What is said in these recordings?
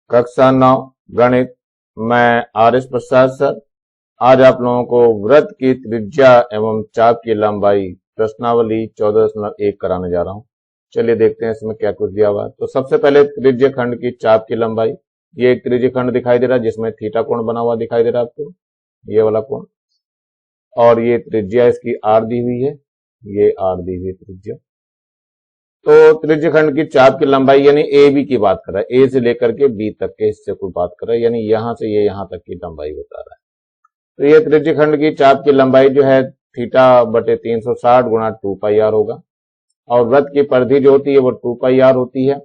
कक्षा 9 गणित। मैं आर.एस. प्रसाद सर आज आप लोगों को वृत्त की त्रिज्या एवं चाप की लंबाई प्रश्नावली 14.1 कराने जा रहा हूं। चलिए देखते हैं इसमें क्या कुछ दिया हुआ है। तो सबसे पहले त्रिज्य खंड की चाप की लंबाई। ये एक त्रिज्य खंड दिखाई दे रहा है जिसमें थीटा कोण बना हुआ दिखाई दे रहा है आपको, ये वाला कोण। और ये त्रिज्या इसकी आर दी हुई है, ये आर दी हुई त्रिज्या। तो त्रिज्य खंड की चाप की लंबाई यानी ए बी की बात कर रहा है, ए से लेकर के बी तक के हिस्से को बात कर रहा है, यानी यहां से ये यहां तक की लंबाई बता रहा है। तो ये त्रिज्य खंड की चाप की लंबाई जो है थीटा बटे 360 गुणा 2 पाई आर होगा। और वृत्त की परिधि जो होती है वो 2 पाई आर होती है।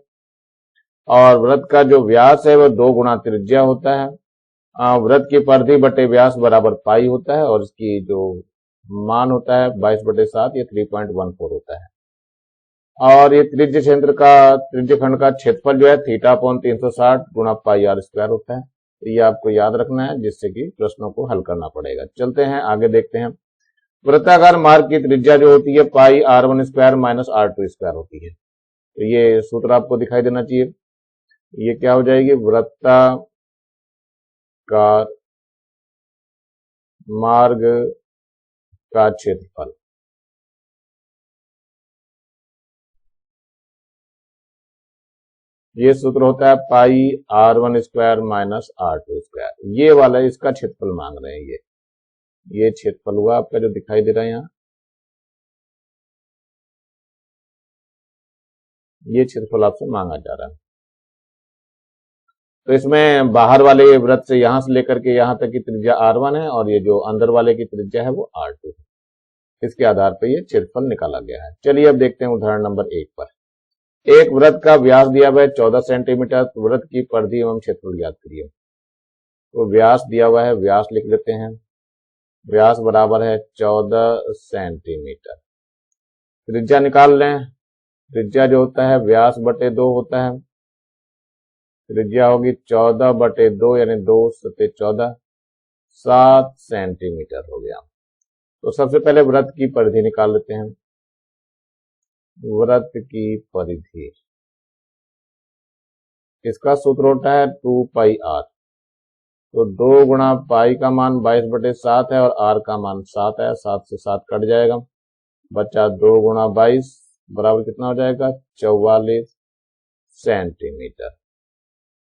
और वृत्त का जो व्यास है वो 2 गुणा त्रिज्या होता है। वृत्त की परिधि बटे व्यास बराबर पाई होता है और इसकी जो मान होता है 22/7 ये 3.14 होता है। और ये त्रिज्य क्षेत्र का त्रिज्य खंड का क्षेत्रफल जो है थीटा अपॉन 360 गुणा पाई आर स्क्वायर होता है। तो ये आपको याद रखना है जिससे कि प्रश्नों को हल करना पड़ेगा। चलते हैं आगे देखते हैं। वृत्ताकार मार्ग की त्रिज्या जो होती है पाई r1 square minus r2 square होती है। तो ये सूत्र आपको दिखाई देना चाहिए। ये क्या हो जाएगी, वृत्ताकार मार्ग का क्षेत्रफल। ये सूत्र होता है पाई r1 square minus r2 square. ये वाला इसका क्षेत्रफल मांग रहे हैं। ये क्षेत्रफल हुआ आपका जो दिखाई दे रहा है यहाँ, ये क्षेत्रफल आपसे मांगा जा रहा है। तो इसमें बाहर वाले वृत्त से यहां से लेकर के यहां तक की त्रिज्या r1 है और ये जो अंदर वाले की त्रिज्या है वो r2 है। इसके आधार पर ये क्षेत्रफल निकाला गया है। चलिए अब देखते हैं उदाहरण नंबर 1 पर। एक वृत्त का व्यास दिया हुआ है 14 सेंटीमीटर। तो वृत्त की परिधि एवं क्षेत्रफल ज्ञात करिए। तो व्यास दिया हुआ है, व्यास लिख लेते हैं। व्यास बराबर है 14 सेंटीमीटर। त्रिज्या निकाल लें। त्रिज्या जो होता है व्यास बटे 2 होता है। त्रिज्या होगी 14/2 यानी 2 सते 14, 7 सेंटीमीटर हो गया। तो सबसे पहले वृत्त की परिधि निकाल लेते हैं। वृत्त की परिधि, इसका सूत्र होता है 2 पाई आर। तो 2 गुणा पाई का मान 22/7 है और आर का मान 7 है। 7 से 7 कट जाएगा, बचा 2 गुणा 22 बराबर कितना हो जाएगा, 44 सेंटीमीटर।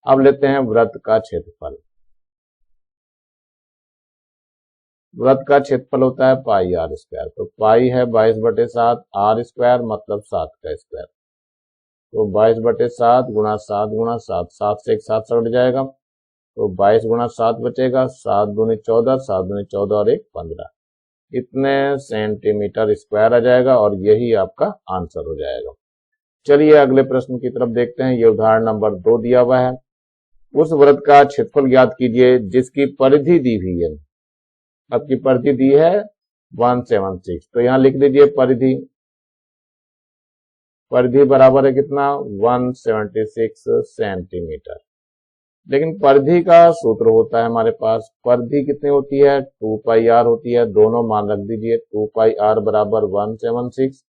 अब लेते हैं वृत्त का क्षेत्रफल। वृत्त का क्षेत्रफल होता है पाई आर स्क्वायर। तो पाई है 22/7, आर स्क्वायर मतलब 7 का स्क्वायर। तो 22/7 गुणा 7 गुणा 7, 7 से एक 7 कट जाएगा। तो 22 गुणा 7 बचेगा, 7 दूनी 14, 7 दूनी 14 और 1 15। इतने सेंटीमीटर स्क्वायर आ जाएगा और यही आपका आंसर हो जाएगा। चलिए अगले प्रश्न की तरफ देखते हैं। ये उदाहरण नंबर 2 दिया हुआ है। उस वृत्त का क्षेत्रफल ज्ञात कीजिए जिसकी परिधि दी हुई है। आपकी परिधि दी है 176। तो यहां लिख दीजिए परिधि। परिधि बराबर है कितना, 176 सेंटीमीटर। लेकिन परिधि का सूत्र होता है हमारे पास, परिधि कितनी होती है, 2 पाई आर होती है। दोनों मान रख दीजिए। 2 पाई आर बराबर 176।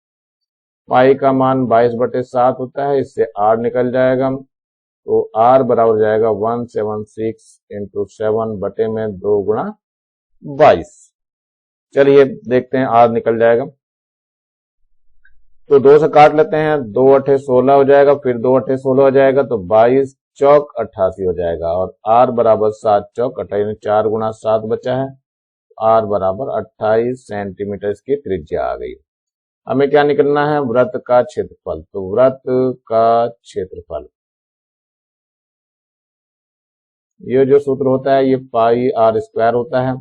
पाई का मान 22/7 होता है, इससे आर निकल जाएगा। तो आर बराबर जाएगा 176 इंटू 7 बटे में 2 गुणा 22। चलिए देखते हैं, आर निकल जाएगा। तो 2 से काट लेते हैं, 2 अठे 16 हो जाएगा, फिर 2 अठे 16 हो जाएगा। तो 22 चौक 88 हो जाएगा। और आर बराबर 7 चौक 28, 4 गुणा 7 बचा है। आर बराबर 28 सेंटीमीटर इसकी त्रिज्या आ गई। हमें क्या निकलना है, वृत्त का क्षेत्रफल। तो वृत्त का क्षेत्रफल, ये जो सूत्र होता है ये पाई आर स्क्वायर होता है।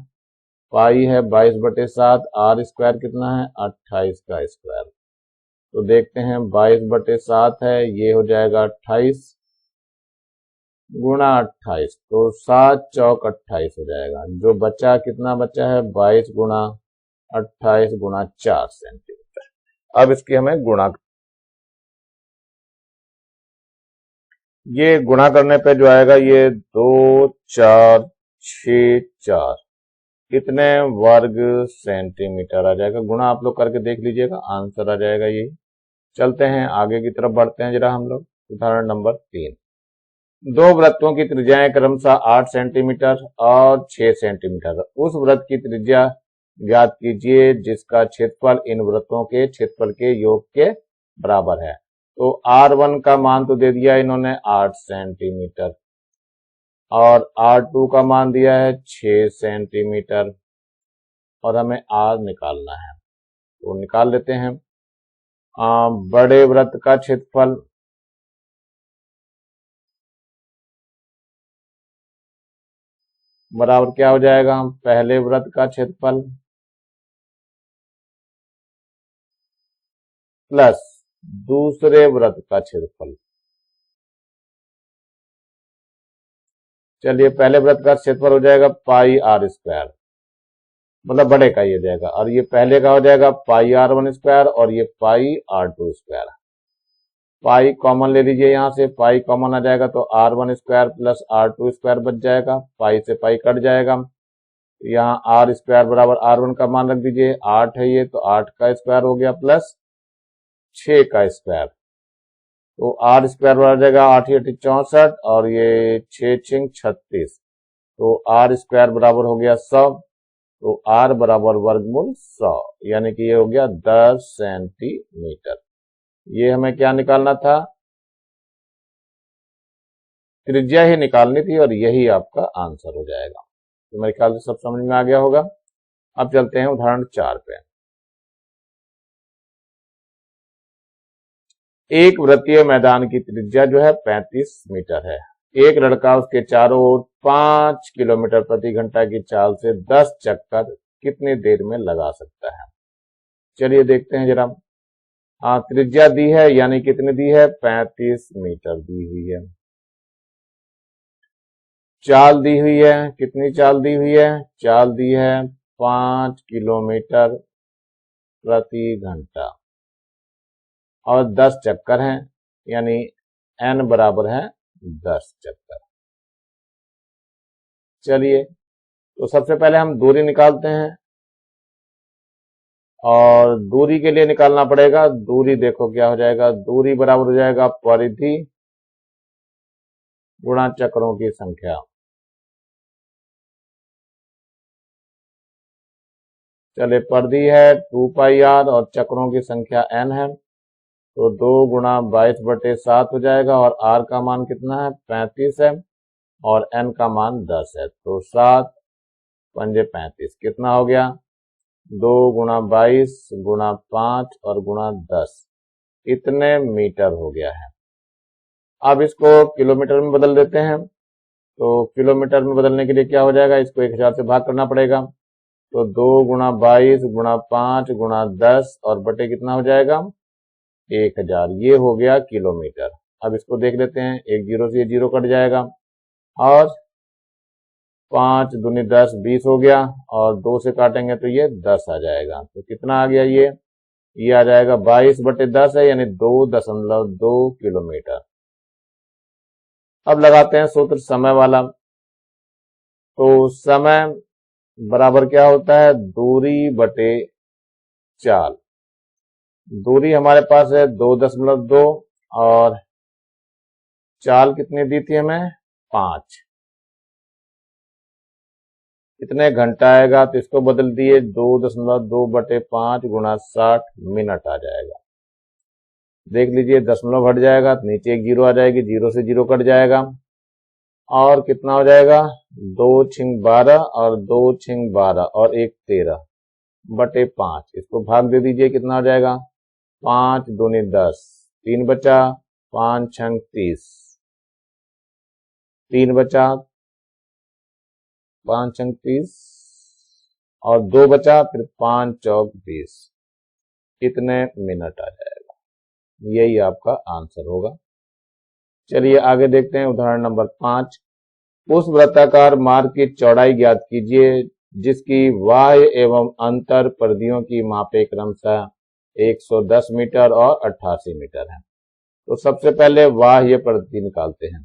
पाई है 22/7, आर स्क्वायर कितना है, 28 का स्क्वायर। तो देखते हैं 22/7 है, ये हो जाएगा 28 गुणा 28। तो 7 चौक 28 हो जाएगा। जो बचा कितना बचा है, 22 गुणा 28 गुणा 4 सेंटीमीटर। अब इसकी हमें गुणा, ये गुणा करने पे जो आएगा ये 2 4 6 4 कितने वर्ग सेंटीमीटर आ जाएगा। गुणा आप लोग करके देख लीजिएगा, आंसर आ जाएगा यही। चलते हैं आगे की तरफ बढ़ते हैं जरा हम लोग। उदाहरण नंबर 3। दो वृत्तों की त्रिज्याएं क्रमशः 8 सेंटीमीटर और 6 सेंटीमीटर। उस वृत्त की त्रिज्या ज्ञात कीजिए जिसका क्षेत्रफल इन वृत्तों के क्षेत्रफल के योग के बराबर है। तो R1 का मान तो दे दिया इन्होंने 8 सेंटीमीटर और R2 का मान दिया है 6 सेंटीमीटर और हमें R निकालना है, तो निकाल लेते हैं। बड़े वृत्त का क्षेत्रफल बराबर क्या हो जाएगा, पहले वृत्त का क्षेत्रफल प्लस दूसरे वृत्त का क्षेत्रफल। चलिए पहले वृत्त का क्षेत्रफल हो जाएगा पाई आर स्क्वायर, मतलब बड़े का ये जाएगा, और ये पहले का हो जाएगा पाई R1 स्क्वायर और ये पाई R2 स्क्वायर। पाई कॉमन ले लीजिए, यहां से पाई कॉमन आ जाएगा तो R1 square plus R2 square बच जाएगा, पाई से पाई कट जाएगा। यहाँ R स्क्वायर बराबर R1 का मान रख दीजिए, 8 है ये, तो 8 का स्क्वायर हो गया प्लस 6 का स्क्वायर, तो R स्क्वायर बराबर जाएगा 8 8 64 और ये 6 6 36, तो R स्क्वायर बराबर हो गया 100, तो R बराबर वर्गमूल 100, यानी कि ये हो गया 10 सेंटीमीटर। ये हमें क्या निकालना था, त्रिज्या ही निकालनी थी और यही आपका आंसर हो जाएगा। तो मेरे ख्याल से सब समझ में आ गया होगा। अब चलते हैं उदाहरण 4 पे। एक वृत्तीय मैदान की त्रिज्या जो है 35 मीटर है। एक लड़का उसके चारों ओर 5 किलोमीटर प्रति घंटा की चाल से 10 चक्कर कितनी देर में लगा सकता है। चलिए देखते हैं जरा। त्रिज्या दी है, यानी कितनी दी है, 35 मीटर दी हुई है। चाल दी हुई है, कितनी चाल दी हुई है, चाल दी है 5 किलोमीटर प्रति घंटा और 10 चक्कर हैं, यानी n बराबर है 10 चक्कर। चलिए तो सबसे पहले हम दूरी निकालते हैं और दूरी के लिए निकालना पड़ेगा। दूरी देखो क्या हो जाएगा, दूरी बराबर हो जाएगा परिधि गुणा चक्रों की संख्या। चले परिधि है 2 पाई r और चक्रों की संख्या n है, तो 2 गुणा 22/7 हो जाएगा और r का मान कितना है 35 है और n का मान 10 है, तो 7 पंजे 35 कितना हो गया, 2 गुणा 22 गुणा 5 और गुणा 10, इतने मीटर हो गया है। अब इसको किलोमीटर में बदल देते हैं, तो किलोमीटर में बदलने के लिए क्या हो जाएगा, इसको 1000 से भाग करना पड़ेगा, तो 2 गुणा 22 गुणा 5 गुणा 10 और बटे कितना हो जाएगा 1000, ये हो गया किलोमीटर। अब इसको देख लेते हैं, एक जीरो से ये जीरो कट जाएगा और 5 दूनी 10 20 हो गया और 2 से काटेंगे तो ये 10 आ जाएगा, तो कितना आ गया ये आ जाएगा 22/10 है, यानी 2.2 किलोमीटर। अब लगाते हैं सूत्र समय वाला, तो समय बराबर क्या होता है, दूरी बटे चाल। दूरी हमारे पास है 2.2 और चाल कितनी दी थी हमें 5, कितने घंटा आएगा, तो इसको बदल दिए 2.2/5 गुणा 60 मिनट आ जाएगा। देख लीजिए दशमलव हट जाएगा तो नीचे एक जीरो आ जाएगी, जीरो से जीरो कट जाएगा और कितना हो जाएगा 2 छिंग 12 और 2 छिंग 12 और 1 13/5, इसको भाग दे दीजिए, कितना हो जाएगा 5 दूनी 10, 3 बचा, 5 छंग 30, 3 बचा, 5 छंग 30 और 2 बचा, फिर 5 चौक 20, इतने मिनट आ जाएगा। यही आपका आंसर होगा। चलिए आगे देखते हैं उदाहरण नंबर 5। उस वृत्ताकार मार्ग की चौड़ाई ज्ञात कीजिए जिसकी बाह्य एवं अंतर परिधियों की मापे क्रमशः 110 मीटर और 88 मीटर है। तो सबसे पहले बाह्य परिधि निकालते हैं।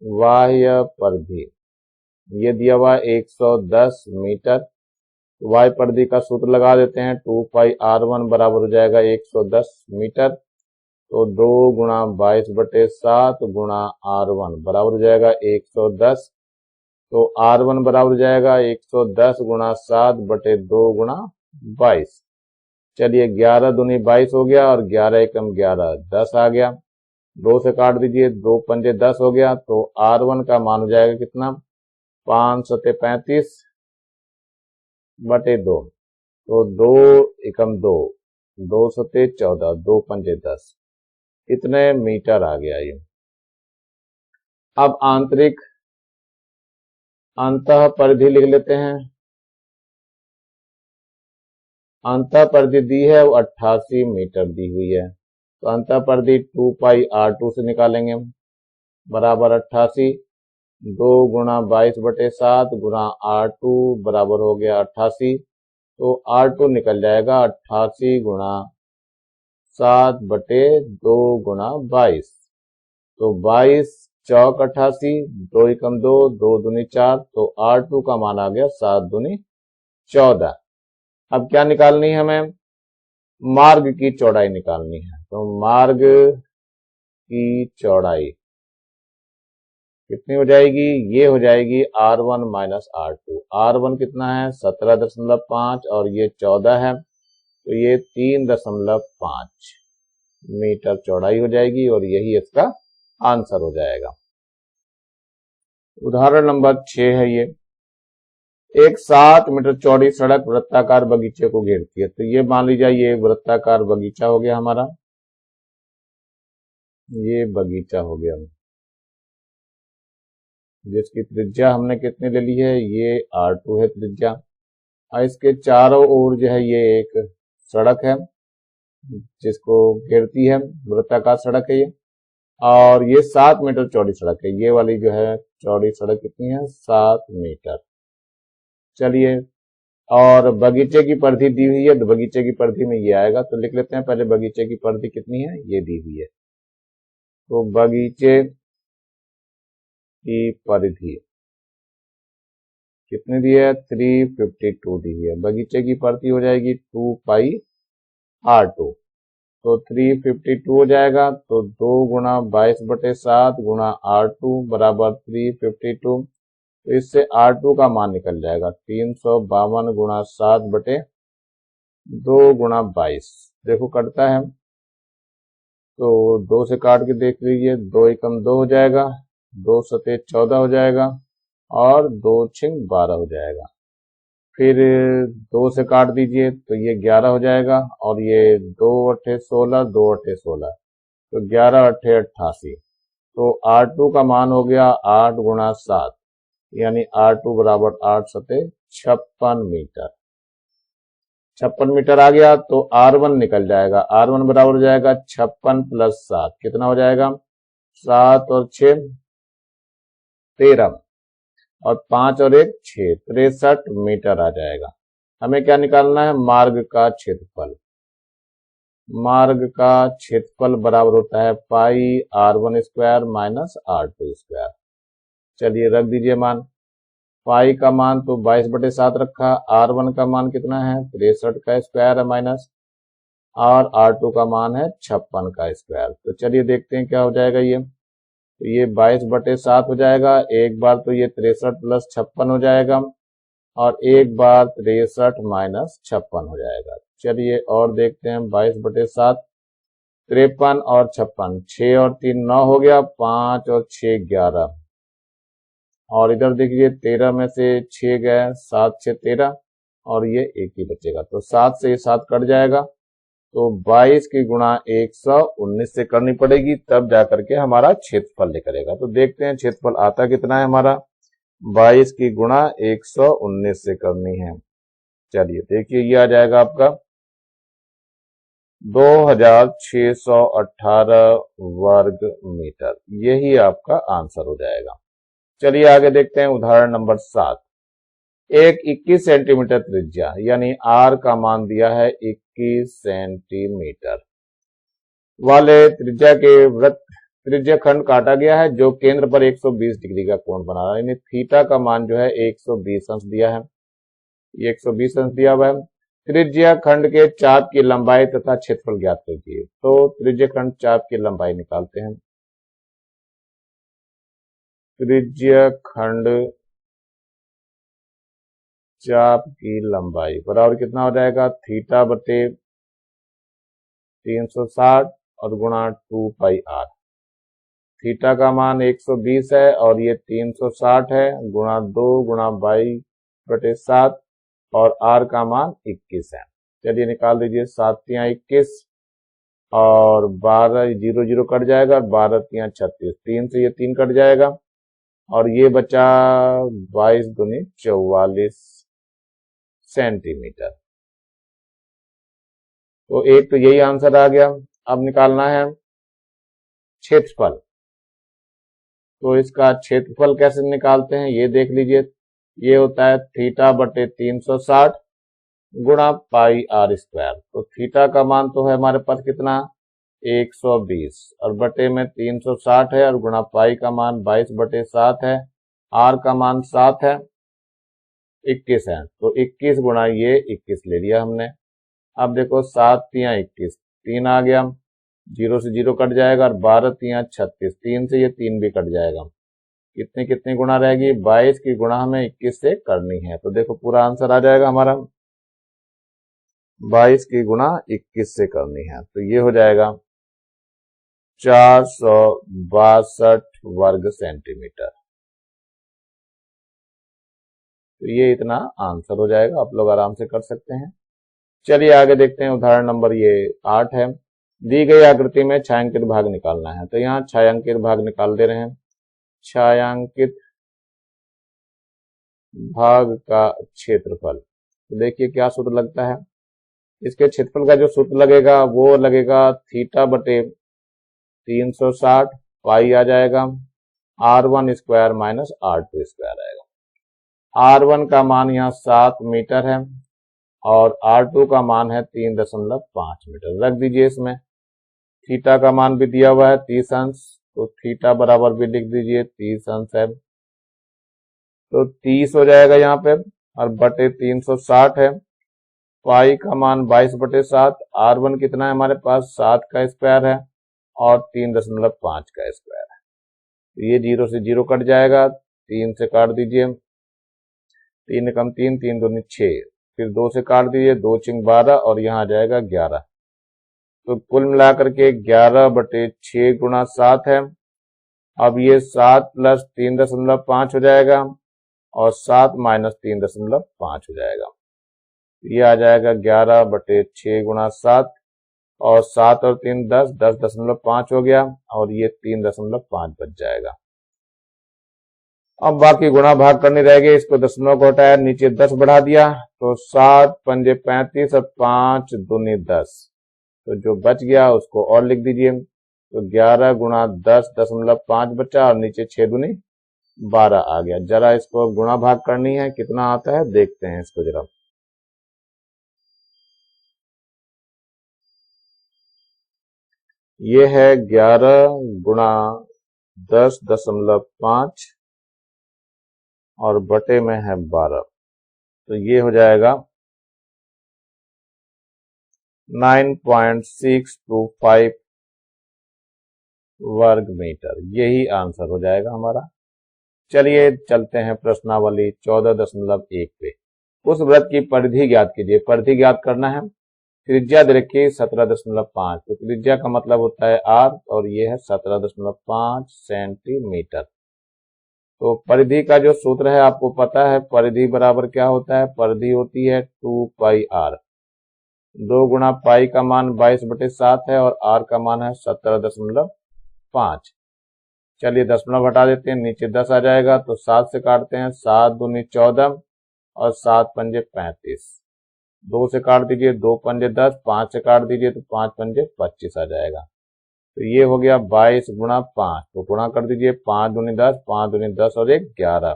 बाह्य परिधि ये दिया हुआ 110 मीटर, बाह्य परिधि का सूत्र लगा देते हैं, 2 पाई r1 बराबर हो जाएगा 110 मीटर, तो 2 गुणा 22/7 गुणा R1 बराबर हो जाएगा 110। तो R1 बराबर हो जाएगा 110 गुणा 7/2 गुणा 22। चलिए 11 दूनी 22 हो गया और 11 एकम 11 10 आ गया। 2 से काट दीजिए, 2 पंजे 10 हो गया। तो R1 का मान हो जाएगा कितना, 5 सते 35/2। तो 2 एकम 2, 2 सते 14, 2 पंजे 10, इतने मीटर आ गया ये। अब आंतरिक अंतः परिधि लिख लेते हैं। अंतः परिधि दी है वो 88 मीटर दी हुई है। तो अंतः परिधि 2πr2 से निकालेंगे हम, बराबर 88। 2 गुणा 22/7 गुणा R2 बराबर हो गया 88। तो R2 निकल जाएगा 88 गुणा 7/2 गुणा 22। तो 22 चौक 88, 2 एकम 2, 2 दूनी 4। तो R2 का मान आ गया 7 दूनी 14। अब क्या निकालनी है हमें, मार्ग की चौड़ाई निकालनी है। तो मार्ग की चौड़ाई कितनी हो जाएगी, ये हो जाएगी R1 माइनस R2। R1 कितना है 17.5 और ये 14 है, तो ये 3.5 मीटर चौड़ाई हो जाएगी और यही इसका आंसर हो जाएगा। उदाहरण नंबर 6 है ये। एक 7 मीटर चौड़ी सड़क वृत्ताकार बगीचे को घेरती है। तो ये मान लीजिए ये वृत्ताकार बगीचा हो गया हमारा, ये बगीचा हो गया, जिसकी त्रिज्या हमने कितनी ले ली है, ये R2 है त्रिज्या। और इसके चारों ओर जो है ये एक सड़क है जिसको घेरती है, वृत्ताकार सड़क है ये। और ये 7 मीटर चौड़ी सड़क है, ये वाली जो है चौड़ी सड़क कितनी है, 7 मीटर। चलिए, और बगीचे की परिधि दी हुई है, तो बगीचे की परिधि में ये आएगा। तो लिख लेते हैं पहले बगीचे की परिधि कितनी है, ये दी हुई है। तो बगीचे की परिधि कितनी दी है, 352 दी हुई है। बगीचे की परिधि हो जाएगी 2πr2। तो 352 हो जाएगा। तो 2 गुणा 22/7 गुणा R2 बराबर 352। तो इससे R2 का मान निकल जाएगा 352 गुणा 7/2 गुणा 22। देखो कटता है, तो 2 से काट के देख लीजिए, 2 एकम 2 हो जाएगा, 2 सते 14 हो जाएगा और 2 छिंग 12 हो जाएगा। फिर 2 से काट दीजिए तो ये 11 हो जाएगा और ये 2 अट्ठे 16, 2 अट्ठे 16, तो 11 अट्ठे 88। तो R2 का मान हो गया 8 गुणा 7, यानी R2 बराबर 8 सते 56 मीटर। 56 मीटर आ गया। तो R1 निकल जाएगा, R1 बराबर हो जाएगा 56 + 7, कितना हो जाएगा, 7 और 6 13 और 5 और 1 6, 63 मीटर आ जाएगा। हमें क्या निकालना है, मार्ग का क्षेत्रफल। मार्ग का क्षेत्रफल बराबर होता है πr1² माइनस R2²। चलिए रख दीजिए मान। पाई का मान तो 22/7 रखा, R1 का मान कितना है 63 का स्क्वायर है माइनस, और R2 का मान है 56 का स्क्वायर। तो चलिए देखते हैं क्या हो जाएगा ये। तो ये 22/7 हो जाएगा, एक बार तो ये 63 + 56 हो जाएगा और एक बार 63 - 56 हो जाएगा। चलिए और देखते हैं, 22/7 53 और 56, 6 और 3 9 हो गया, 5 और 6 11, और इधर देखिए 13 में से 6 गए, 7 6 13 और ये एक ही बचेगा। तो 7 से ये 7 कट जाएगा। तो 22 की गुणा 119 से करनी पड़ेगी, तब जाकर के हमारा क्षेत्रफल निकलेगा। तो देखते हैं क्षेत्रफल आता कितना है हमारा, 22 की गुणा 119 से करनी है। चलिए देखिए ये आ जाएगा आपका 2618 वर्ग मीटर, यही आपका आंसर हो जाएगा। चलिए आगे देखते हैं उदाहरण नंबर 7। एक 21 सेंटीमीटर त्रिज्या यानी R का मान दिया है 21 सेंटीमीटर वाले त्रिज्या के वृत्त त्रिज्या खंड काटा गया है जो केंद्र पर 120 डिग्री का कोण बना रहा है। यानी थीटा का मान जो है 120 अंश दिया है, ये 120 अंश दिया हुआ है। त्रिज्या खंड के चाप की लंबाई तथा क्षेत्रफल ज्ञात कीजिए। तो त्रिज्या खंड चाप की लंबाई निकालते हैं। त्रिज्या खंड चाप की लंबाई बराबर कितना हो जाएगा, थीटा बटे 360 और गुणा 2 पाई आर। थीटा का मान 120 है और ये 360 है, गुणा 2 गुणा 22 बटे 7 और आर का मान 21 है। चलिए निकाल दीजिए। 7 तिया 21 और 12 0 0 कट जाएगा, 12 तिया 36, 3 से ये 3 कट जाएगा और ये बचा 22 दूनी 44 सेंटीमीटर। तो एक तो यही आंसर आ गया। अब निकालना है क्षेत्रफल। तो इसका क्षेत्रफल कैसे निकालते हैं ये देख लीजिए। ये होता है थीटा बटे 360 गुणा पाई आर स्क्वायर। तो थीटा का मान तो है हमारे पास कितना, 120 और बटे में 360 है और गुणा पाई का मान 22 बटे 7 है। आर का मान 7 है, 21 है, तो 21 गुणा ये 21 ले लिया हमने। अब देखो 7 तिया 21, 3 आ गया, 0 से 0 कट जाएगा और 12 तिया 36, 3 से ये 3 भी कट जाएगा। कितनी कितनी गुणा रहेगी, 22 की गुणा हमें 21 से करनी है। तो देखो पूरा आंसर आ जाएगा हमारा, 22 की गुणा 21 से करनी है। तो ये हो जाएगा 462 वर्ग सेंटीमीटर। तो ये इतना आंसर हो जाएगा, आप लोग आराम से कर सकते हैं। चलिए आगे देखते हैं। उदाहरण नंबर ये 8 है। दी गई आकृति में छायांकित भाग निकालना है। तो यहाँ छायांकित भाग निकाल दे रहे हैं। छायांकित भाग का क्षेत्रफल, तो देखिए क्या सूत्र लगता है। इसके क्षेत्रफल का जो सूत्र लगेगा वो लगेगा थीटा बटे 360 पाई आ जाएगा, r1 square minus r2 square आएगा। r1 का मान यहाँ 7 मीटर है और r2 का मान है 3.5 मीटर। रख दीजिए इसमें। थीटा का मान भी दिया हुआ है 30 अंश, तो थीटा बराबर भी लिख दीजिए 30 अंश है। तो 30 हो जाएगा यहाँ पे और बटे 360 है। पाई का मान 22 बटे 7। r1 कितना है हमारे पास, 7 का स्क्वायर है और 3.5 का स्क्वायर है। तो ये 0 से 0 कट जाएगा, 3 से काट दीजिए, 3 कम 3, 3 दूनी 6, फिर 2 से काट दीजिए, 2 चिंग 12 और यहाँ आ जाएगा 11। तो कुल मिलाकर के 11 बटे 6 गुणा 7 है। अब ये 7 प्लस 3.5 हो जाएगा और 7 माइनस 3.5 हो जाएगा। ये आ जाएगा 11 बटे 6 गुणा 7 और 7 और 3 10, 10.5 हो गया और ये 3.5 बच जाएगा। अब बाकी गुणा भाग करनी रहेगी। इसको दशमलव को हटाया, नीचे 10 बढ़ा दिया, तो 7 पंजे 35 और 5 दूनी 10। तो जो बच गया उसको और लिख दीजिए। तो 11 गुणा 10.5 बचा और नीचे 6 दूनी 12 आ गया। जरा इसको गुणा भाग करनी है, कितना आता है देखते हैं इसको जरा। ये है 11 गुणा 10.5 और बटे में है 12। तो ये हो जाएगा 9.625 वर्ग मीटर। यही आंसर हो जाएगा हमारा। चलिए चलते हैं प्रश्नावली 14.1 पे। उस वृत्त की परिधि ज्ञात कीजिए। परिधि ज्ञात करना है। त्रिज्या दे रखी 17.5। तो त्रिज्या का मतलब होता है r और ये है 17.5 सेंटीमीटर। तो परिधि का जो सूत्र है आपको पता है। परिधि बराबर क्या होता है, परिधि होती है 2 पाई r। 2 गुणा पाई का मान 22 बटे 7 है और r का मान है 17.5। चलिए दशमलव हटा देते हैं, नीचे 10 आ जाएगा, तो 7 से काटते हैं, 7 दूनी 14 और 7 पंजे 35। 2 से काट दीजिए, 2 पंजे 10, 5 से काट दीजिए तो 5 पंजे 25 आ जाएगा। तो ये हो गया 22 गुणा 5। तो गुणा कर दीजिए, 5 दूनी 10, 5 दूनी 10 और 1 11।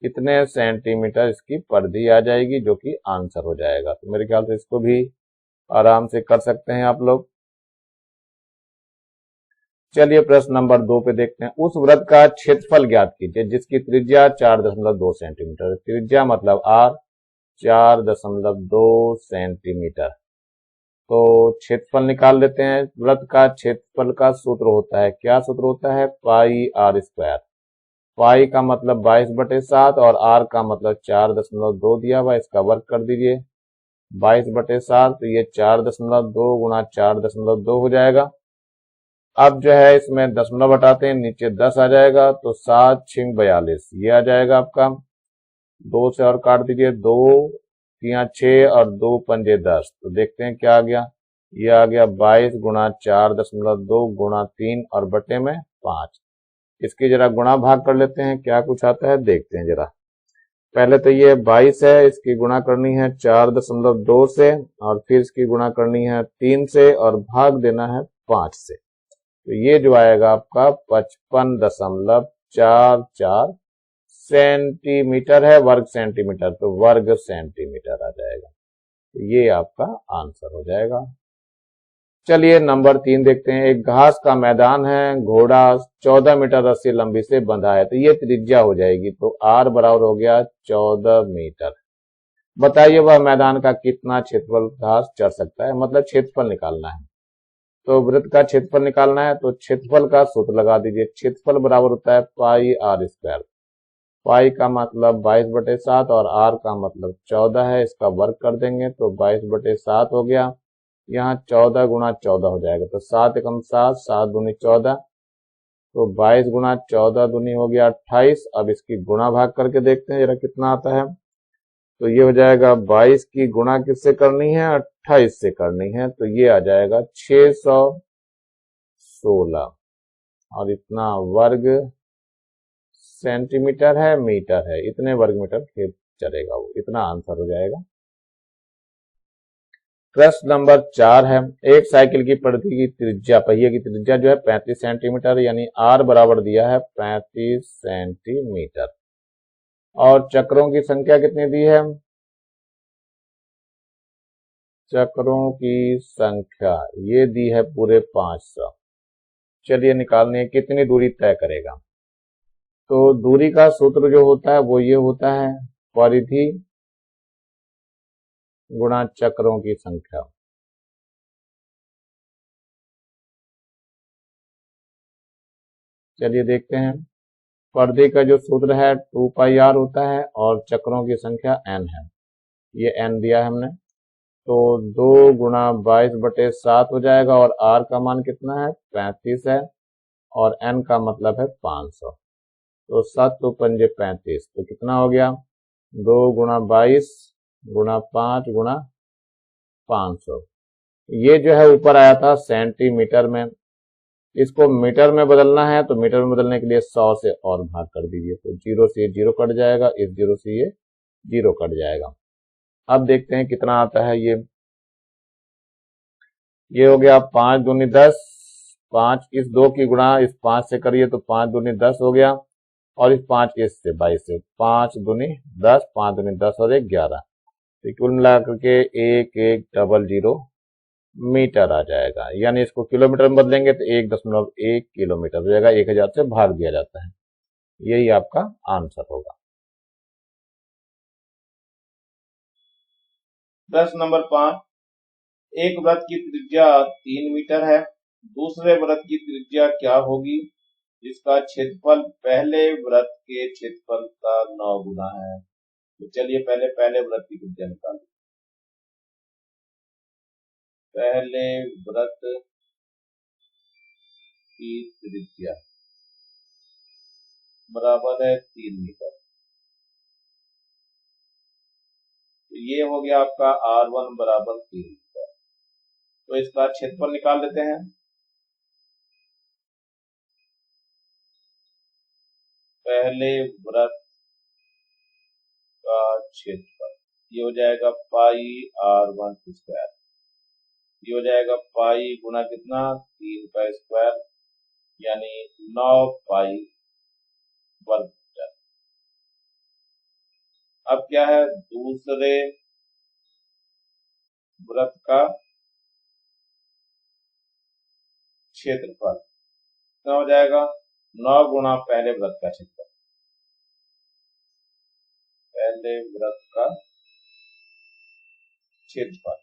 कितने सेंटीमीटर इसकी परिधि आ जाएगी, जो कि आंसर हो जाएगा। तो मेरे ख्याल से इसको भी आराम से कर सकते हैं आप लोग। चलिए प्रश्न नंबर 2 पे देखते हैं। उस वृत्त का क्षेत्रफल ज्ञात कीजिए जिसकी त्रिज्या 4.2 सेंटीमीटर। त्रिज्या मतलब r, 4.2 सेंटीमीटर। तो क्षेत्रफल निकाल लेते हैं। वृत्त का क्षेत्रफल का सूत्र होता है, क्या सूत्र होता है? पाई आर स्क्वायर। पाई का मतलब 22/7 और आर का मतलब 4.2 दिया हुआ, इसका वर्ग कर दीजिए। 22/7 तो ये 4.2 गुणा 4.2 हो जाएगा। अब जो है इसमें दशमलव हटाते हैं, नीचे 10 आ जाएगा, तो 7 6 42 ये आ जाएगा आपका। 2 से और काट दीजिए, 2 3 6 और 2 पंजे 10। तो देखते हैं क्या आ गया। ये आ गया 22 गुणा 4.2 गुणा 3 और बटे में 5। इसकी जरा गुणा भाग कर लेते हैं, क्या कुछ आता है देखते हैं जरा। पहले तो ये 22 है, इसकी गुणा करनी है 4.2 से, और फिर इसकी गुणा करनी है 3 से और भाग देना है 5 से। तो ये जो आएगा आपका 55.44 सेंटीमीटर है, वर्ग सेंटीमीटर, तो वर्ग सेंटीमीटर आ जाएगा। तो ये आपका आंसर हो जाएगा। चलिए नंबर 3 देखते हैं। एक घास का मैदान है, घोड़ा 14 मीटर रस्सी लंबी से बंधा है, तो ये त्रिज्या हो जाएगी, तो आर बराबर हो गया 14 मीटर। बताइए वह मैदान का कितना क्षेत्रफल घास चढ़ सकता है, मतलब क्षेत्रफल निकालना है। तो वृत्त का क्षेत्रफल निकालना है, तो क्षेत्रफल का सूत्र लगा दीजिए। क्षेत्रफल बराबर होता है पाई आर स्क्वायर। पाई का मतलब 22/7 और आर का मतलब 14 है, इसका वर्ग कर देंगे तो 22/7 हो गया। यहाँ 14 गुणा 14 हो जाएगा, तो 7 एकम 7, 7 दूनी 14, तो 22 गुणा 14 दूनी हो गया 28। अब इसकी गुणा भाग करके देखते हैं जरा कितना आता है। तो ये हो जाएगा 22 की गुणा किससे करनी है? 28 से करनी है, तो ये आ जाएगा 616। और इतना वर्ग सेंटीमीटर है, मीटर है, इतने वर्ग मीटर खेत चलेगा, वो इतना आंसर हो जाएगा। प्रश्न नंबर 4 है। एक साइकिल की पहिए की त्रिज्या जो है 35 सेंटीमीटर, यानी आर बराबर दिया है 35 सेंटीमीटर। और चक्रों की संख्या कितनी दी है? चक्रों की संख्या ये दी है पूरे 500। चलिए निकालने कितनी दूरी तय करेगा। तो दूरी का सूत्र जो होता है वो ये होता है, परिधि गुणा चक्रों की संख्या। चलिए देखते हैं। परिधि का जो सूत्र है 2πr होता है और चक्रों की संख्या n है, ये n दिया है हमने। तो 2 गुणा 22/7 हो जाएगा, और r का मान कितना है? 35 है, और n का मतलब है 500। तो 7 तो पंजे 35, तो कितना हो गया? 2 गुणा 22 गुणा 5 गुणा 500। ये जो है ऊपर आया था सेंटीमीटर में, इसको मीटर में बदलना है, तो मीटर में बदलने के लिए 100 से और भाग कर दीजिए, तो 0 से 0 कट जाएगा, इस 0 से ये 0 कट जाएगा। अब देखते हैं कितना आता है। ये हो गया 5 दूनी 10, 5 इस 2 की गुणा इस 5 से करिए तो 5 दूनी 10 हो गया, और इस 5 इससे 22 से, 5 दूनी 10, 5 दूनी 10 और 1 11, तो कुल मिला करके 1100 मीटर आ जाएगा। यानी इसको किलोमीटर में बदलेंगे तो 1.1 किलोमीटर हो जाएगा, 1000 से भाग दिया जाता है। यही आपका आंसर होगा। प्रश्न नंबर 5। एक वृत्त की त्रिज्या 3 मीटर है, दूसरे वृत्त की त्रिज्या क्या होगी जिसका क्षेत्रफल पहले वृत्त के क्षेत्रफल का 9 गुना है। तो चलिए पहले वृत्त की त्रिज्या निकालें। पहले वृत्त की त्रिज्या बराबर है 3 मीटर। तो ये हो गया आपका R1 बराबर 3 मीटर। तो इसका क्षेत्रफल निकाल लेते हैं। पहले वृत्त का क्षेत्रफल ये हो जाएगा पाई R1 स्क्वायर। ये हो जाएगा पाई गुना कितना? 3 का स्क्वायर, यानी 9 पाई वर्ग मीटर। अब क्या है? दूसरे वृत्त का क्षेत्रफल कितना हो जाएगा? 9 गुना पहले वृत्त का क्षेत्रफल। पहले वृत्त का क्षेत्रफल।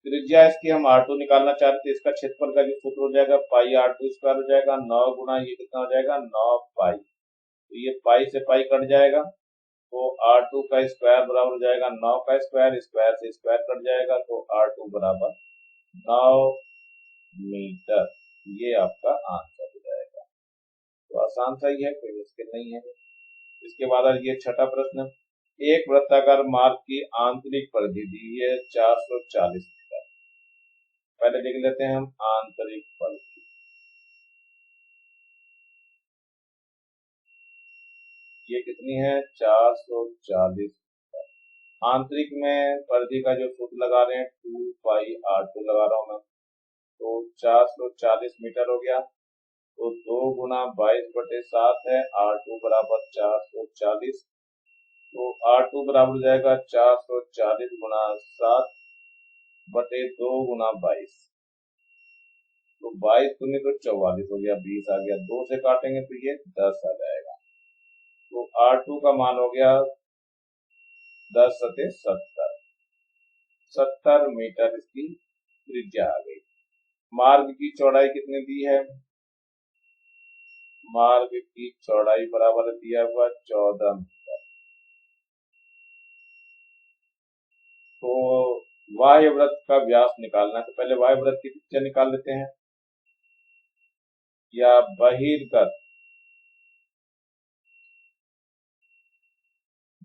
त्रिज्या इसकी हम r2 निकालना चाहते थे, इसका क्षेत्रफल का जो सूत्र हो जाएगा पाई r2 स्क्वायर हो जाएगा, 9 गुना ये कितना हो जाएगा 9 पाई, तो ये पाई से पाई कट जाएगा, तो r2 का स्क्वायर बराबर हो जाएगा 9 का स्क्वायर, स्क्वायर से स्क्वायर कट जाएगा, तो r2 बराबर 9 मीटर। ये आपका आंसर हो जाएगा। तो आसान सा ही है, कोई मुश्किल नहीं है। इसके बाद ये छठा प्रश्न, एक वृत्ताकार मार्ग की आंतरिक परिधि दी है 440 मीटर। पहले लिख लेते हैं हम आंतरिक परिधि, ये कितनी है 440। आंतरिक में परिधि का जो सूत्र लगा रहे हैं 2 पाई r2 लगा रहा हूं मैं, तो 440 मीटर हो गया, तो 2 गुना 22/7 है, r2 बराबर 440, तो r2 बराबर हो जाएगा 440 गुना 7 बटे 2 गुना 22, तो 22 दूनी तो 44 हो गया, 20 आ गया, 2 से काटेंगे तो ये 10 आ जाएगा, तो r2 का मान हो गया 10 सते 70 मीटर इसकी त्रिज्या आ गई। मार्ग की चौड़ाई कितनी दी है, मार्ग की चौड़ाई बराबर दिया हुआ 14 मीटर। तो बाह्य वृत्त का व्यास निकालना है, तो पहले बाह्य वृत्त की त्रिज्या निकाल लेते हैं, या बहिर्गत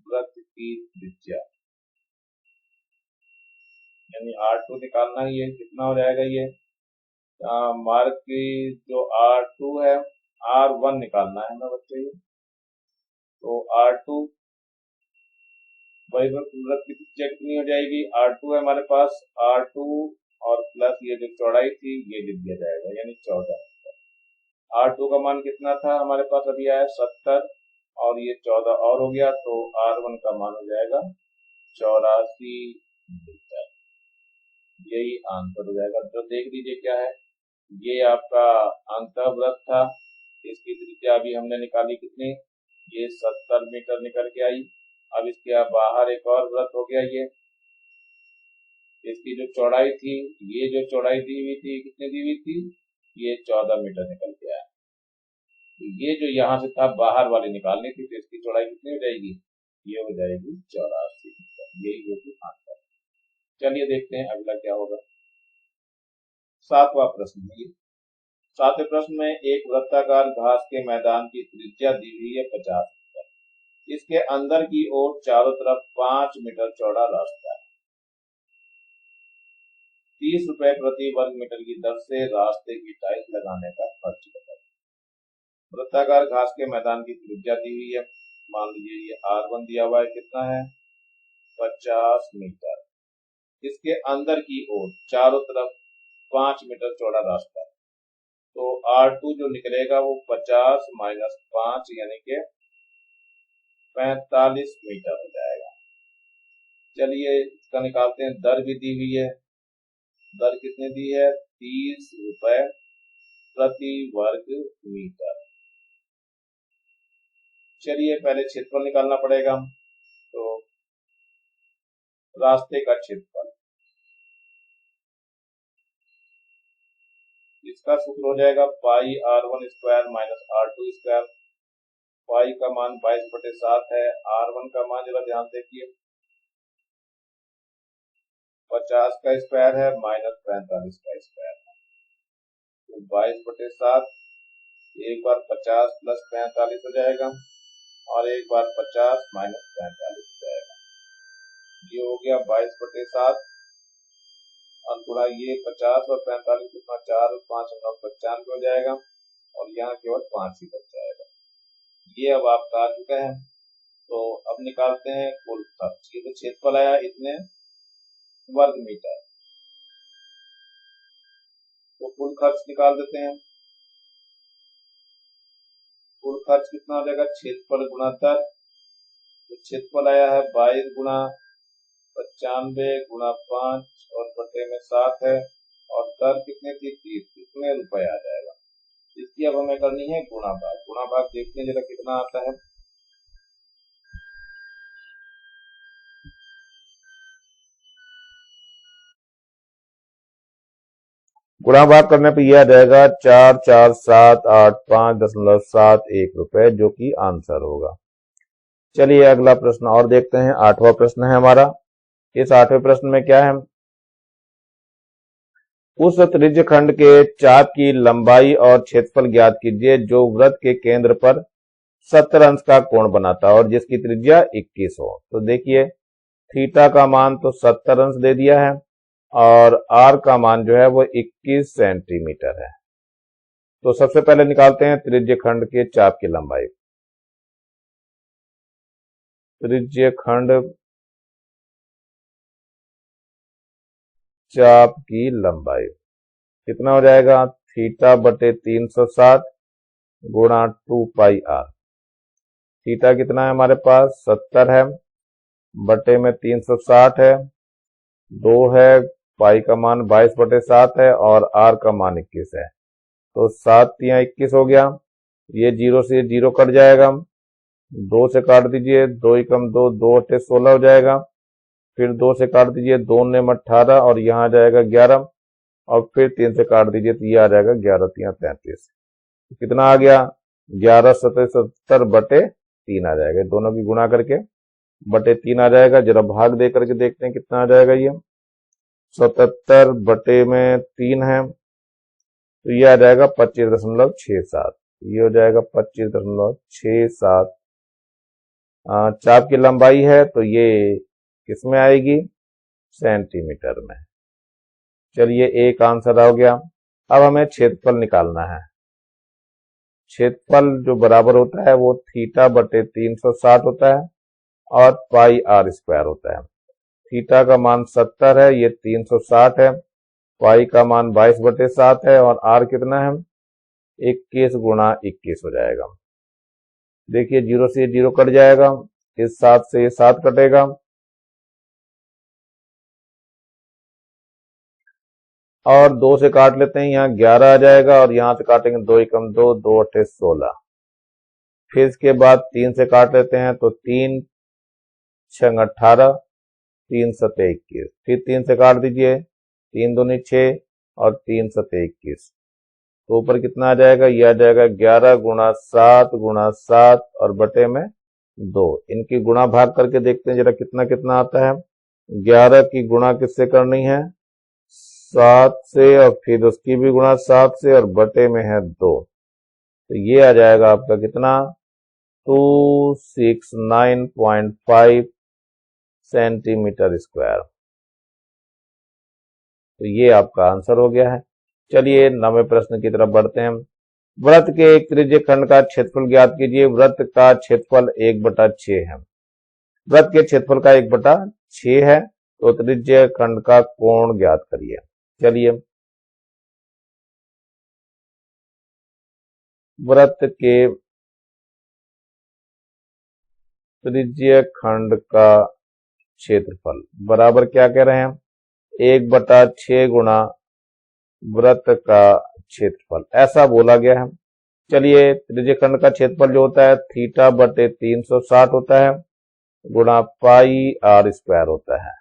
वृत्त की त्रिज्या, यानी r2 निकालना ही है, कितना हो जाएगा ये मार्ग की जो r2 है r1 निकालना है ना बच्चे, तो r2 वृत्त की त्रिज्या कितनी हो जाएगी, r2 है हमारे पास, r2 और प्लस ये जो चौड़ाई थी ये लिख दिया जाएगा, यानी 14। r2 का मान कितना था हमारे पास अभी आया 70, और ये 14 और हो गया, तो r1 का मान हो जाएगा 84 मीटर। यही आंसर हो जाएगा। तो देख लीजिए क्या है, ये आपका अंतःवृत्त था, इसकी त्रिज्या अभी हमने निकाली कितनी, ये 70 मीटर निकल के आई। अब इसके बाहर एक और वृत्त हो गया, ये इसकी जो चौड़ाई थी, ये जो चौड़ाई दी हुई थी कितनी दी हुई थी, ये 14 मीटर निकल के आया। तो ये जो यहाँ से था बाहर वाली निकालनी थी, तो इसकी चौड़ाई कितनी हो जाएगी, ये हो जाएगी 84 मीटर। यही होगी आंसर। चलिए देखते हैं अगला क्या होगा। सातवां प्रश्न है, सातवें प्रश्न में एक वृत्ताकार घास के मैदान की त्रिज्या दी हुई है 50 मीटर, इसके अंदर की ओर चारों तरफ 5 मीटर चौड़ा रास्ता है, 30 रुपए प्रति वर्ग मीटर की दर से रास्ते की टाइल्स लगाने का खर्च बताइए। वृत्ताकार घास के मैदान की त्रिज्या दी हुई है, मान लीजिए ये r1 दिया हुआ है, कितना है 50 मीटर, इसके अंदर की ओर चारों तरफ 5 मीटर चौड़ा रास्ता है, तो r2 जो निकलेगा वो 50 माइनस 5 यानी के 45 मीटर हो जाएगा। चलिए इसका निकालते हैं, दर भी दी हुई है, दर कितनी दी है 30 रुपए प्रति वर्ग मीटर। चलिए पहले क्षेत्रफल निकालना पड़ेगा, तो रास्ते का क्षेत्रफल, इसका सूत्र हो जाएगा pi r1 square minus r2 square. Pi का मान 22/7 है, r1 का मान जरा ध्यान देखिए 50 का स्क्वायर है माइनस 45 का स्क्वायर है, तो 22/7, एक बार 50 प्लस 45 हो जाएगा, और एक बार 50 माइनस 45 हो जाएगा, ये हो गया 22/7, और पूरा ये 50 और 45 कितना 4 और 5 9 95 हो जाएगा, और यहाँ केवल 5 ही बच जाएगा। ये अब आपका आ चुका है। तो अब निकालते हैं कुल खर्च। ये तो क्षेत्रफल आया इतने वर्ग मीटर, तो कुल खर्च निकाल देते हैं। कुल खर्च कितना हो जाएगा, क्षेत्रफल गुणा दर, तो क्षेत्रफल आया है 22 गुणा 95 गुणा 5 और बटे में 7 है, और दर कितने थी 30, कितने रुपए आ जाएगा। इसकी अब हमें करनी है गुणा भाग। गुणा भाग देखते हैं जरा कितना आता है, गुणा भाग करने पे यह आ जाएगा 4,4,7,8,5.71 रुपए, जो कि आंसर होगा। चलिए अगला प्रश्न और देखते हैं। 8वां प्रश्न है हमारा। इस 8वें प्रश्न में क्या है, उस त्रिज्य खंड के चाप की लंबाई और क्षेत्रफल ज्ञात कीजिए जो वृत्त के केंद्र पर 70 अंश का कोण बनाता है और जिसकी त्रिज्या 21 हो। तो देखिए थीटा का मान तो 70 अंश दे दिया है और आर का मान जो है वो 21 सेंटीमीटर है। तो सबसे पहले निकालते हैं त्रिज्य खंड के चाप की लंबाई। त्रिज्य खंड चाप की लंबाई कितना हो जाएगा, थीटा बटे 360 गुणा 2 पाई आर। थीटा कितना है हमारे पास 70 है, बटे में 360 है, 2 है, पाई का मान 22/7 है और आर का मान 21 है। तो 7 तिया 21 हो गया। ये 0 से 0 कट जाएगा, 2 से काट दीजिए, 2 एकम 2, 2 अट्ठे 16 हो जाएगा। फिर 2 से काट दीजिए, 2 नेम 18 और यहाँ आ जाएगा 11 और फिर 3 से काट दीजिए तो ये आ जाएगा 11 तिया 33। कितना आ गया, 11/77 बटे 3 आ जाएगा। दोनों की गुणा करके बटे 3 आ जाएगा। जरा भाग दे करके देखते हैं कितना आ जाएगा। ये 77 बटे में 3 है तो ये आ जाएगा 25.67। ये हो जाएगा 25.67। चाप की लंबाई है तो ये किसमें आएगी, सेंटीमीटर में। चलिए एक आंसर हो गया। अब हमें क्षेत्रफल निकालना है। क्षेत्रफल जो बराबर होता है वो थीटा बटे 360 होता है और पाई आर स्क्वायर होता है। थीटा का मान 70 है, ये 360 है, पाई का मान 22/7 है और आर कितना है 21 गुणा 21 हो जाएगा। देखिए 0 से 0 कट जाएगा, इस 7 से ये 7 कटेगा और 2 से काट लेते हैं, यहाँ 11 आ जाएगा और यहाँ से काटेंगे 2 एकम 2, 2 अट्ठे 16। फिर इसके बाद 3 से काट लेते हैं तो 3 छंग 18, 3 सते 21। फिर 3 से काट दीजिए, 3 दूनी 6 और 3 सते 21। तो ऊपर कितना आ जाएगा, यह आ जाएगा 11 गुणा 7 गुणा 7 और बटे में 2। इनकी गुणा भाग करके देखते हैं जरा कितना कितना आता है। 11 की गुणा किससे करनी है, 7 से, और फिर उसकी भी गुणा 7 से और बटे में है 2। तो ये आ जाएगा आपका कितना 269.5 सेंटीमीटर स्क्वायर। तो ये आपका आंसर हो गया है। चलिए 9वें प्रश्न की तरफ बढ़ते हैं। वृत्त के एक त्रिज्य खंड का क्षेत्रफल ज्ञात कीजिए। वृत्त का क्षेत्रफल 1/6 है। वृत्त के क्षेत्रफल का 1/6 है तो त्रिज्य खंड का कोण ज्ञात करिए। चलिए वृत्त के त्रिज्य खंड का क्षेत्रफल बराबर क्या कह रहे हैं, 1/6 गुणा वृत्त का क्षेत्रफल, ऐसा बोला गया है। चलिए त्रिज्य खंड का क्षेत्रफल जो होता है थीटा बटे 360 होता है गुणा पाई आर स्क्वायर होता है।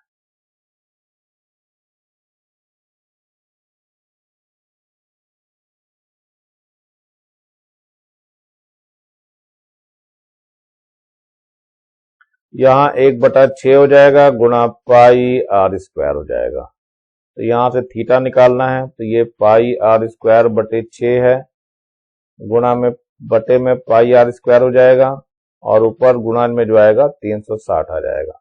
यहाँ 1/6 हो जाएगा गुणा पाई आर स्क्वायर हो जाएगा। तो यहां से थीटा निकालना है तो ये पाई आर स्क्वायर बटे 6 है, गुणा में बटे में पाई आर स्क्वायर हो जाएगा और ऊपर गुणा में जो आएगा 360 आ जाएगा।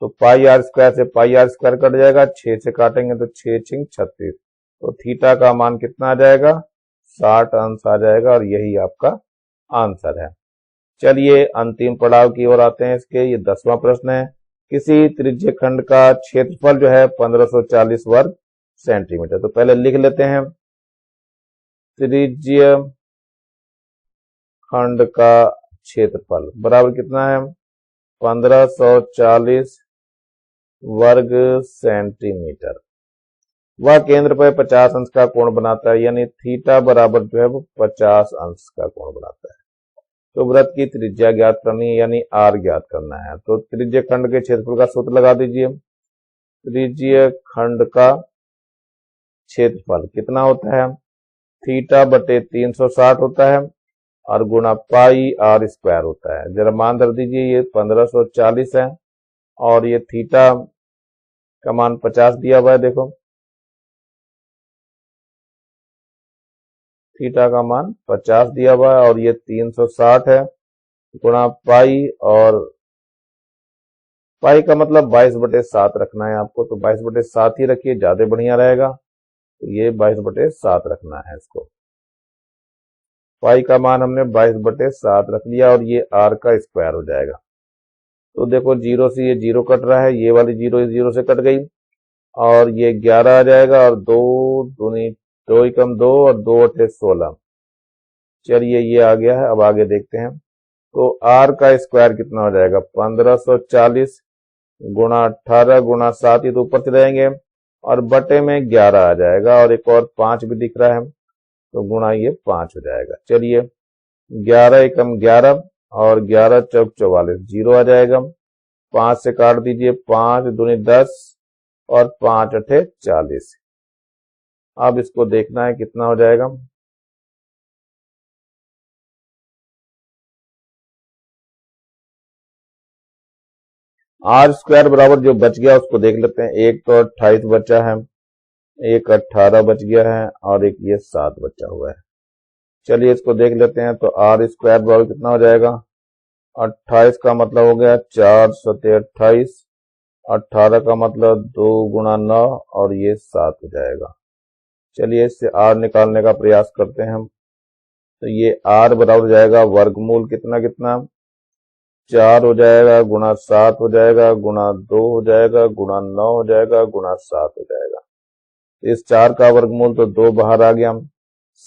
तो पाई आर स्क्वायर से पाई आर स्क्वायर कट जाएगा, 6 से काटेंगे तो 6 छिंग 36। तो थीटा का मान कितना आ जाएगा 60 अंश आ जाएगा और यही आपका आंसर है। चलिए अंतिम पड़ाव की ओर आते हैं इसके। ये 10वां प्रश्न है। किसी त्रिज्य खंड का क्षेत्रफल जो है 1540 वर्ग सेंटीमीटर। तो पहले लिख लेते हैं त्रिज्य खंड का क्षेत्रफल बराबर कितना है 1540 वर्ग सेंटीमीटर। वह केंद्र पर 50 अंश का कोण बनाता है, यानी थीटा बराबर जो है वो 50 अंश का कोण बनाता है। तो वृत्त की त्रिज्या ज्ञात करनी है यानी आर ज्ञात करना है। तो त्रिज्य खंड के क्षेत्रफल का सूत्र लगा दीजिए। त्रिज्य खंड का क्षेत्रफल कितना होता है, थीटा बटे 360 होता है और गुणा पाई आर स्क्वायर होता है। जरा मान धर दीजिए, ये 1540 है और ये थीटा का मान 50 दिया हुआ है। देखो थीटा का मान 50 दिया हुआ है और ये 360 है, गुणा पाई, और पाई का मतलब 22/7 रखना है आपको, तो 22/7 ही रखिए, ज्यादा बढ़िया रहेगा। तो ये 22/7 रखना है इसको। पाई का मान हमने 22/7 रख लिया और ये आर का स्क्वायर हो जाएगा। तो देखो जीरो से ये जीरो कट रहा है, ये वाली जीरो इस जीरो से कट गई और ये 11 आ जाएगा और 2 दूनी 2 एकम 2 और 2 अठे 16। चलिए ये आ गया है। अब आगे देखते हैं। तो आर का स्क्वायर कितना हो जाएगा, 1540 गुणा 18 गुणा 7, ये तो ऊपर चले जाएंगे और बटे में 11 आ जाएगा और एक और 5 भी दिख रहा है, तो गुणा ये 5 हो जाएगा। चलिए 11 एकम 11 और 11 चौक 44, जीरो आ जाएगा। 5 से काट दीजिए, 5 दूनी 10 और 5 अठे 40। अब इसको देखना है कितना हो जाएगा। आर स्क्वायर बराबर जो बच गया उसको देख लेते हैं। एक तो 28 बचा है, एक 18 बच गया है और एक ये 7 बचा हुआ है। चलिए इसको देख लेते हैं। तो आर स्क्वायर बराबर कितना हो जाएगा, 28 का मतलब हो गया 4 सते 28, 18 का मतलब 2 गुणा 9 और ये 7 हो जाएगा। चलिए इससे आर निकालने का प्रयास करते हैं हम। तो ये आर बराबर हो जाएगा वर्गमूल कितना कितना, 4 हो जाएगा गुणा 7 हो जाएगा गुणा 2 हो जाएगा गुणा 9 हो जाएगा गुणा 7 हो जाएगा। इस 4 का वर्गमूल तो 2 बाहर आ गया,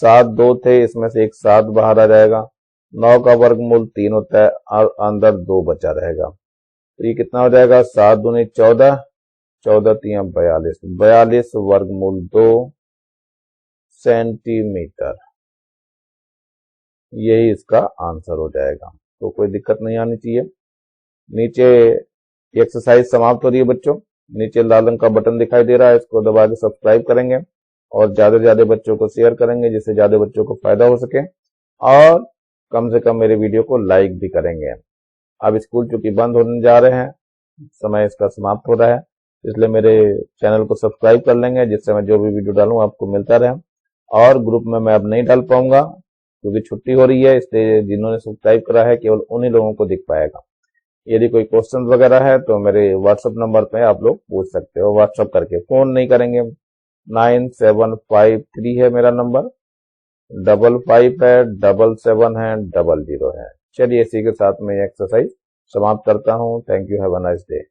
7 2 थे, इसमें से एक 7 बाहर आ जाएगा। 9 का वर्गमूल 3 होता है और अंदर 2 बचा रहेगा। तो ये कितना हो जाएगा, 7 दूनी 14, 14 3 42, 42 वर्गमूल 2 सेंटीमीटर। यही इसका आंसर हो जाएगा। तो कोई दिक्कत नहीं आनी चाहिए। नीचे एक्सरसाइज समाप्त हो रही है बच्चों। नीचे लाल रंग का बटन दिखाई दे रहा है, इसको दबा के सब्सक्राइब करेंगे और ज्यादा से ज्यादा बच्चों को शेयर करेंगे जिससे ज्यादा बच्चों को फायदा हो सके, और कम से कम मेरे वीडियो को लाइक भी करेंगे। अब स्कूल चूंकि बंद होने जा रहे हैं, समय इसका समाप्त हो रहा है, इसलिए मेरे चैनल को सब्सक्राइब कर लेंगे जिससे मैं जो भी वीडियो डालूं आपको मिलता रहे। और ग्रुप में मैं अब नहीं डाल पाऊंगा क्योंकि छुट्टी हो रही है, इसलिए जिन्होंने सब्सक्राइब करा है केवल उन्हीं लोगों को दिख पाएगा। यदि कोई क्वेश्चन वगैरह है तो मेरे व्हाट्सएप नंबर पे आप लोग पूछ सकते हो, व्हाट्सएप करके, फोन नहीं करेंगे। 9753 है मेरा नंबर, 55 है, 77 है, 00 है। चलिए इसी के साथ में एक्सरसाइज समाप्त करता हूँ। Thank you, have a nice day.